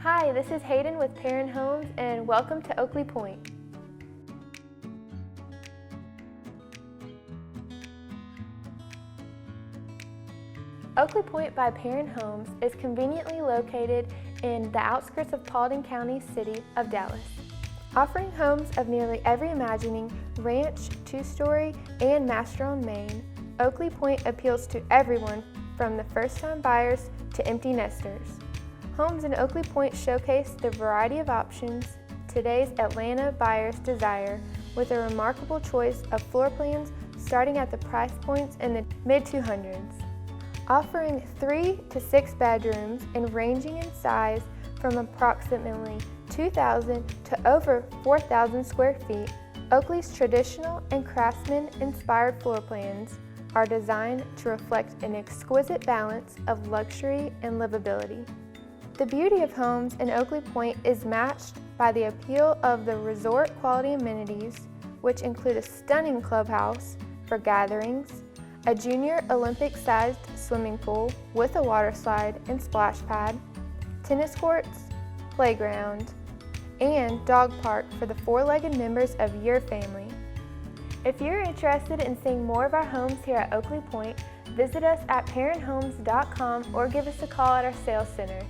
Hi, this is Hayden with Perrin Homes and welcome to Oakleigh Pointe. Oakleigh Pointe by Perrin Homes is conveniently located in the outskirts of Paulding County, city of Dallas. Offering homes of nearly every imagining ranch, two-story, and master-owned main, Oakleigh Pointe appeals to everyone from the first-time buyers to empty nesters. Homes in Oakleigh Pointe showcase the variety of options today's Atlanta buyers desire, with a remarkable choice of floor plans starting at the price points in the mid-200s. Offering 3 to 6 bedrooms and ranging in size from approximately 2,000 to over 4,000 square feet, Oakleigh's traditional and craftsman-inspired floor plans are designed to reflect an exquisite balance of luxury and livability. The beauty of homes in Oakleigh Pointe is matched by the appeal of the resort-quality amenities, which include a stunning clubhouse for gatherings, a junior Olympic-sized swimming pool with a water slide and splash pad, tennis courts, playground, and dog park for the four-legged members of your family. If you're interested in seeing more of our homes here at Oakleigh Pointe, visit us at perrinhomes.com or give us a call at our sales center.